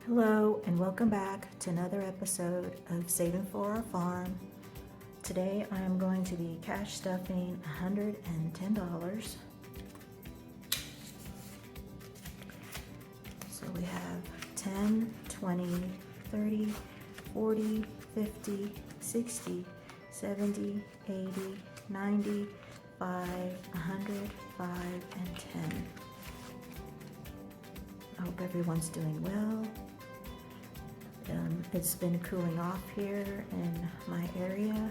Hello and welcome back to another episode of Saving for Our Farm. Today I am going to be cash stuffing $110. So we have 10, 20, 30, 40, 50, 60, 70, 80, 90, 5, 100, 5, and 10. I hope everyone's doing well. It's been cooling off here in my area.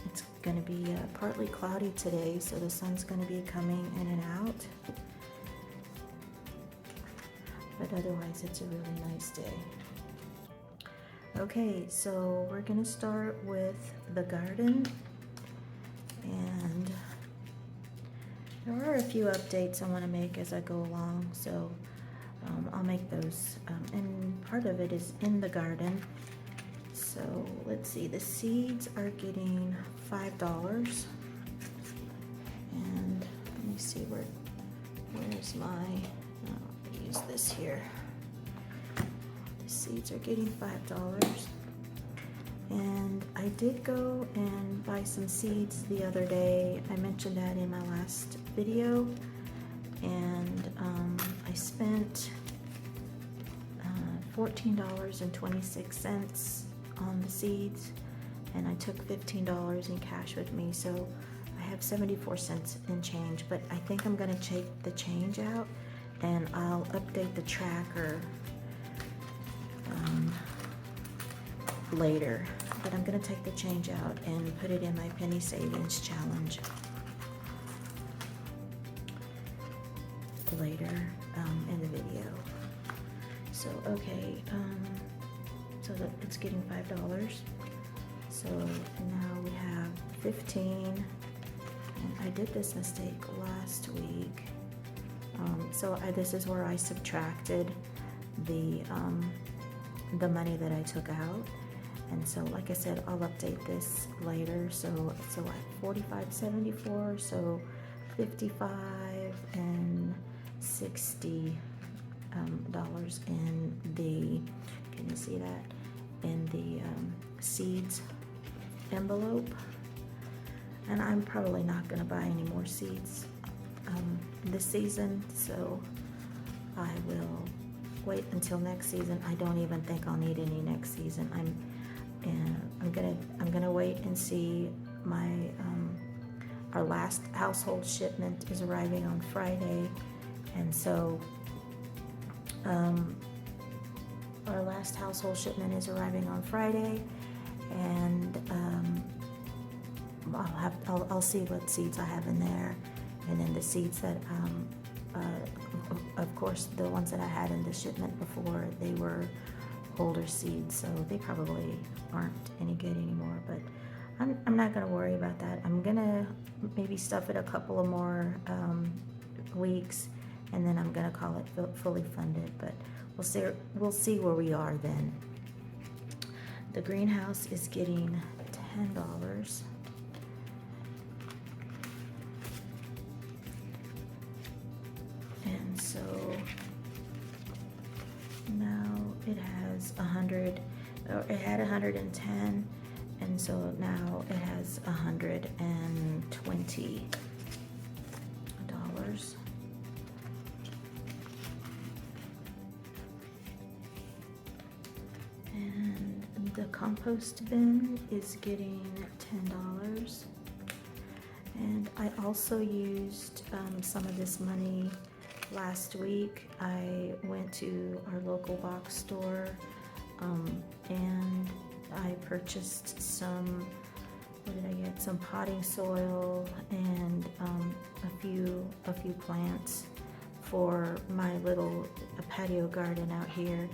It's going to be partly cloudy today, so the sun's going to be coming in and out. But otherwise, it's a really nice day. Okay, so we're going to start with the garden. And there are a few updates I want to make as I go along, so I'll make those, and part of it is in the garden. So let's see, the seeds are getting $5, and let me see where's my, let me use this here. The seeds are getting $5, and I did go and buy some seeds the other day. I mentioned that in my last video, and I spent $14.26 on the seeds, and I took $15 in cash with me, so I have 74 cents in change. But I think I'm going to take the change out, and I'll update the tracker later. But I'm going to take the change out and put it in my penny savings challenge later in the video. So okay, so it's getting $5. So now we have 15, and I did this mistake last week. This is where I subtracted the money that I took out, and so like I said, I'll update this later. So at 45.74, so 55 and 60 dollars in the, can you see that, in the seeds envelope. And I'm probably not going to buy any more seeds this season, so I will wait until next season. I don't even think I'll need any next season. I'm gonna wait and see. My our last household shipment is arriving on Friday, and so our last household shipment is arriving on Friday, and I'll see what seeds I have in there, and then the seeds that of course the ones that I had in the shipment before, they were older seeds, so they probably aren't any good anymore. But I'm not gonna worry about that. I'm gonna maybe stuff it a couple of more weeks, and then I'm gonna call it fully funded. But we'll see where we are then. The greenhouse is getting $10. And so now it has 100, or it had 110, and so now it has $120. And the compost bin is getting $10. And I also used some of this money last week. I went to our local box store and I purchased some, what did I get? Some potting soil and a few plants for my little patio garden out here.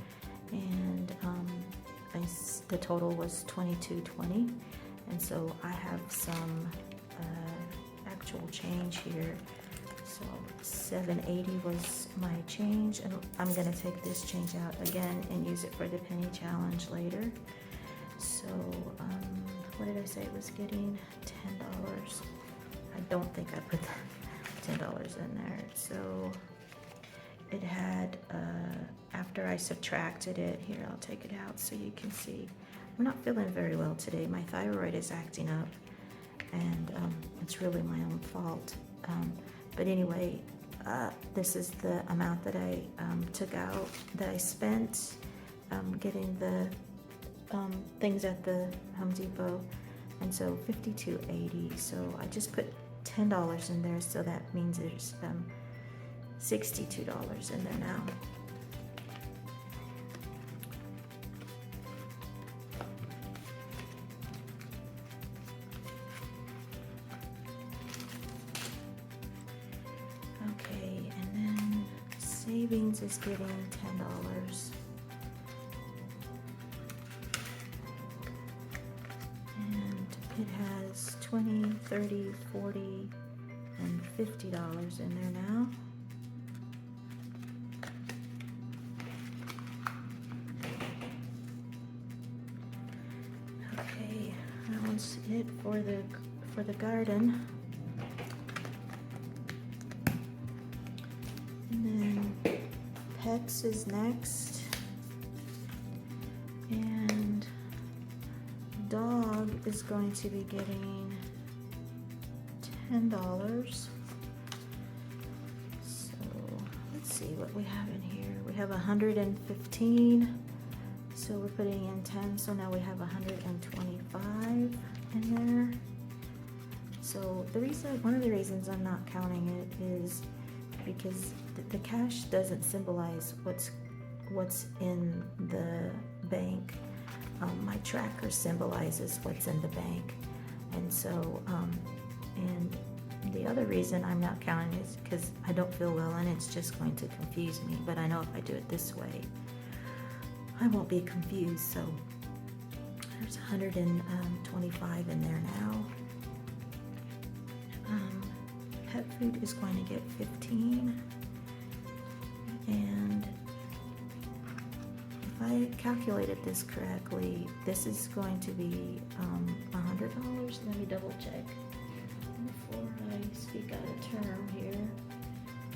And the total was $22.20, and so I have some actual change here. So $7.80 was my change, and I'm gonna take this change out again and use it for the penny challenge later. So what did I say it was getting? $10. I don't think I put $10 in there. So it had, after I subtracted it, here, I'll take it out so you can see. I'm not feeling very well today. My thyroid is acting up, and it's really my own fault. But anyway, this is the amount that I took out, that I spent getting the things at the Home Depot, and so $52.80. So I just put $10 in there, so that means there's $62 in there now. Okay, and then savings is getting $10. And it has $20, $30, $40, and $50 in there now. Okay, that one's it for the garden. And then pets is next. And dog is going to be getting $10. So let's see what we have in here. We have 115. So we're putting in 10, so now we have 125 in there. So one of the reasons I'm not counting it is because the cash doesn't symbolize what's in the bank. My tracker symbolizes what's in the bank, and so and the other reason I'm not counting is because I don't feel well, and it's just going to confuse me. But I know if I do it this way, I won't be confused. So there's 125 in there now. Pet food is going to get 15, and if I calculated this correctly, this is going to be $100. Let me double check before I speak out of term here.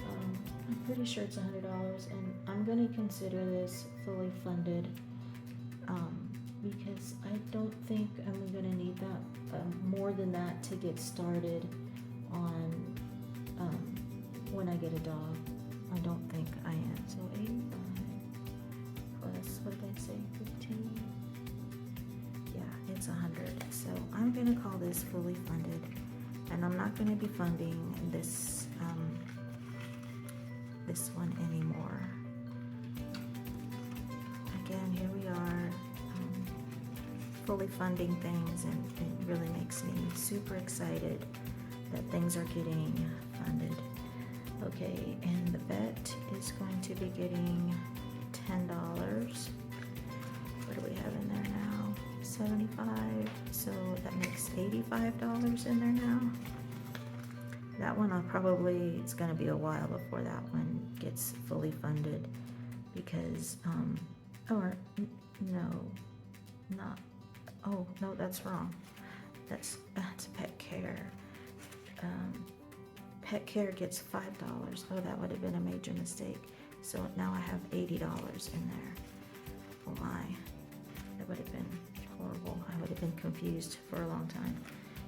I'm pretty sure it's $100, and I'm going to consider this fully funded because I don't think I'm going to need that more than that to get started on when I get a dog. I don't think I am. So 85 plus, what did I say, 15? Yeah, it's 100. So I'm going to call this fully funded, and I'm not going to be funding this one anymore. Again, here we are, fully funding things, and it really makes me super excited that things are getting funded. Okay, and the vet is going to be getting $10. What do we have in there now? 75. So that makes $85 in there now. That one it's going to be a while before that one gets fully funded because, no, that's wrong. That's pet care. Pet care gets $5. Oh, that would have been a major mistake. So now I have $80 in there. Oh my, that would have been horrible. I would have been confused for a long time.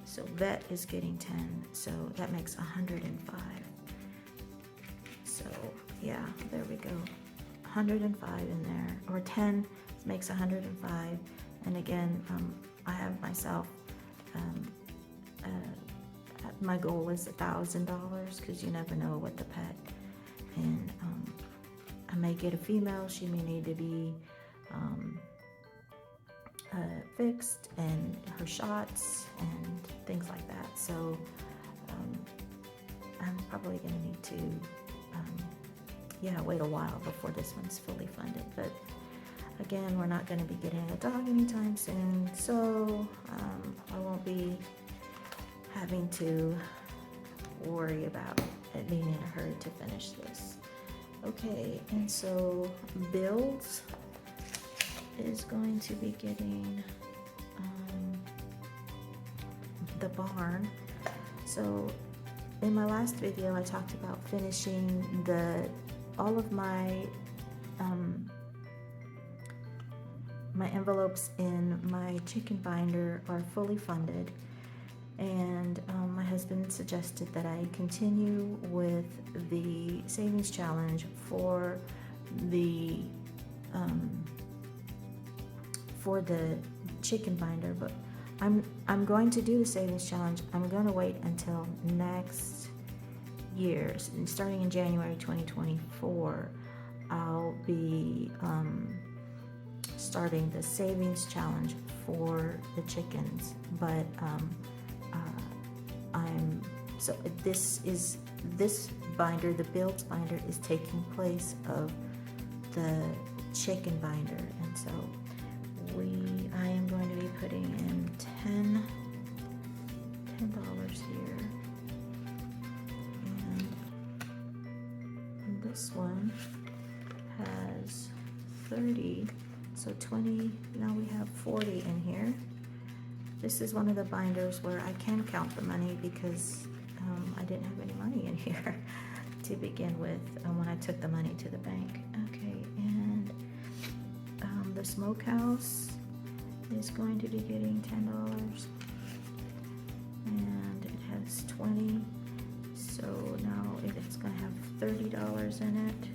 So vet is getting 10, so that makes 105. So yeah, there we go. 105 in there, or 10 makes 105. And again, I have myself, my goal is $1,000 because you never know what the pet, and I may get a female, she may need to be fixed, and her shots and things like that. So I'm probably going to need to wait a while before this one's fully funded. But again, we're not going to be getting a dog anytime soon, so I won't be having to worry about it being in a hurry to finish this. Okay, and so Bills is going to be getting the barn. So in my last video, I talked about finishing the all of my my envelopes in my chicken binder are fully funded, and my husband suggested that I continue with the savings challenge for the chicken binder, but I'm going to do the savings challenge. I'm going to wait until next year, starting in January 2024. I'll be starting the savings challenge for the chickens, but this binder, the Builds binder, is taking place of the chicken binder, and so I am going to be putting in $10 here, and this one has 30, so 20. Now we have 40 in here. This is one of the binders where I can count the money because I didn't have any money in here to begin with when I took the money to the bank. Okay, and the smokehouse is going to be getting $10, and it has 20, so now it's going to have $30 in it.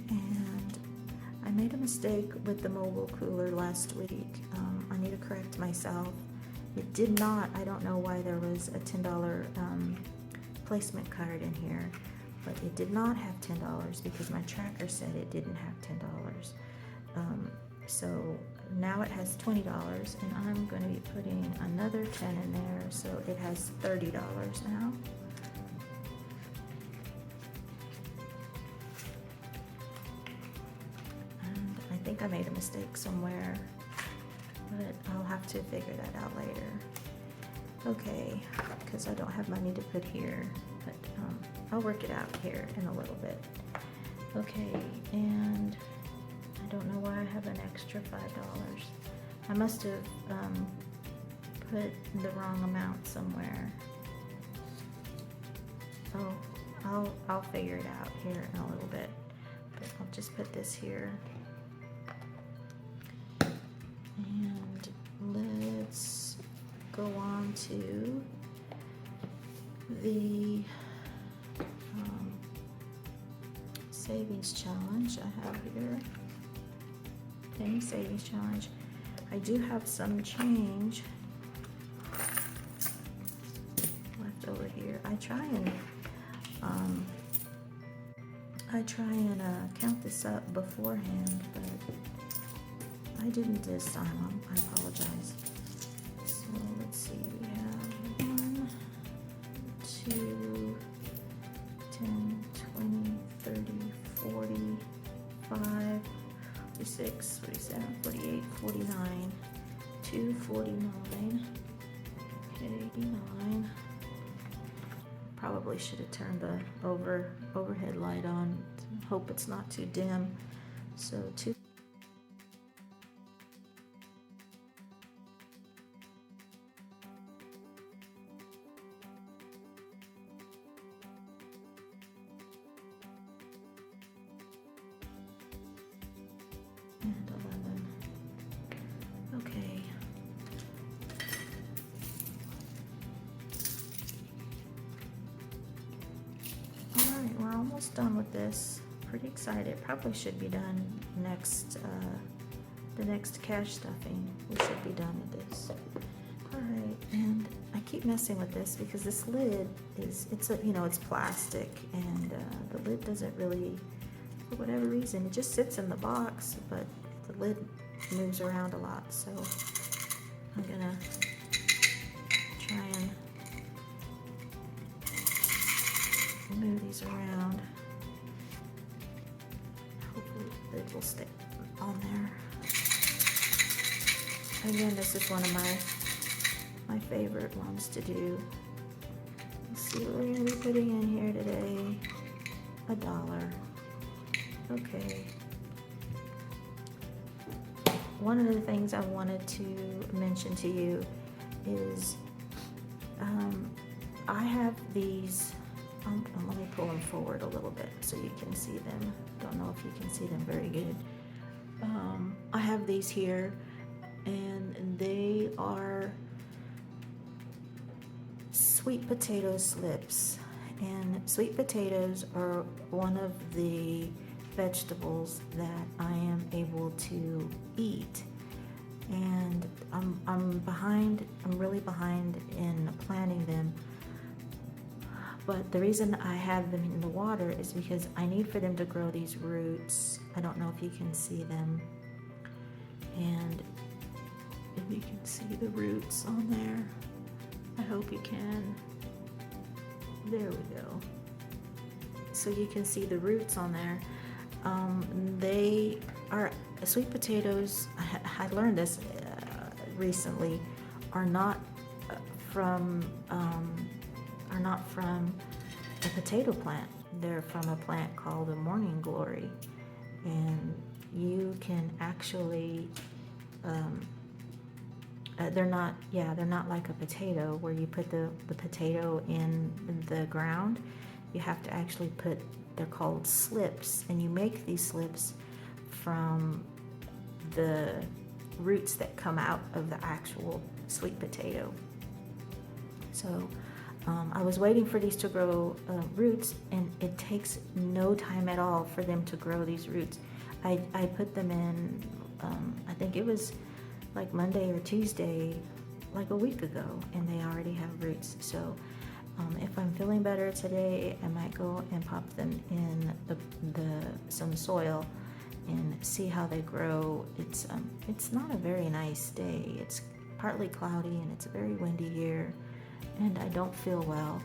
And I made a mistake with the mobile cooler last week. I need to correct myself. It did not, I don't know why there was a $10 placement card in here, but it did not have $10 because my tracker said it didn't have $10. So now it has $20, and I'm going to be putting another 10 in there, so it has $30 now. And I think I made a mistake somewhere, but I'll have to figure that out later. Okay, because I don't have money to put here, but I'll work it out here in a little bit. Okay, and I don't know why I have an extra $5. I must have put the wrong amount somewhere. Oh, I'll figure it out here in a little bit, but I'll just put this here. And let's go on to the savings challenge I have here. Penny savings challenge. I do have some change left over here. I try and count this up beforehand, but I didn't this time. I apologize. So let's see. We have 1, 2, 10, 20, 30, 40, 5, 46, 47, 48, 49, 249, okay, 89. Probably should have turned the overhead light on. Hope it's not too dim. So 2. And 11. Okay. Alright, we're almost done with this. Pretty excited. Probably should be done next, the next cash stuffing. We should be done with this. Alright, and I keep messing with this because this lid is, it's plastic, and the lid doesn't really, for whatever reason, it just sits in the box, but the lid moves around a lot, so I'm gonna try and move these around. Hopefully it will stay on there. Again, this is one of my favorite ones to do. Let's see what we're gonna be putting in here today. $1. Okay. One of the things I wanted to mention to you is I have these, let me pull them forward a little bit so you can see them. Don't know if you can see them very good. I have these here, and they are sweet potato slips. And sweet potatoes are one of the vegetables that I am able to eat. And I'm really behind in planting them. But the reason I have them in the water is because I need for them to grow these roots. I don't know if you can see them. And if you can see the roots on there, I hope you can. There we go. So you can see the roots on there. They are sweet potatoes. I learned this recently. Are not from a potato plant. They're from a plant called the morning glory, and you can actually. They're not like a potato where you put the potato in the ground. You have to actually they're called slips, and you make these slips from the roots that come out of the actual sweet potato. So I was waiting for these to grow roots, and it takes no time at all for them to grow these roots. I put them in, I think it was like Monday or Tuesday, like a week ago, and they already have roots. So if I'm feeling better today, I might go and pop them in some soil and see how they grow. It's not a very nice day. It's partly cloudy and it's a very windy here, and I don't feel well.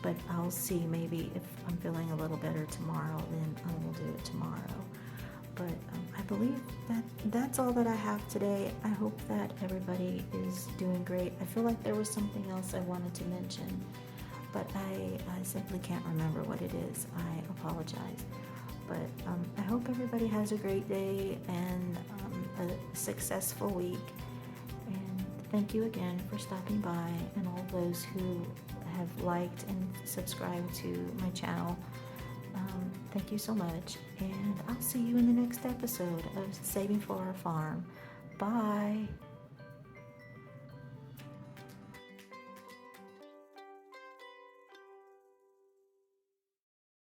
But I'll see, maybe if I'm feeling a little better tomorrow, then I will do it tomorrow. But I believe that's all that I have today. I hope that everybody is doing great. I feel like there was something else I wanted to mention, but I simply can't remember what it is. I apologize. But I hope everybody has a great day and a successful week. And thank you again for stopping by, and all those who have liked and subscribed to my channel. Thank you so much, and I'll see you in the next episode of Saving for Our Farm. Bye.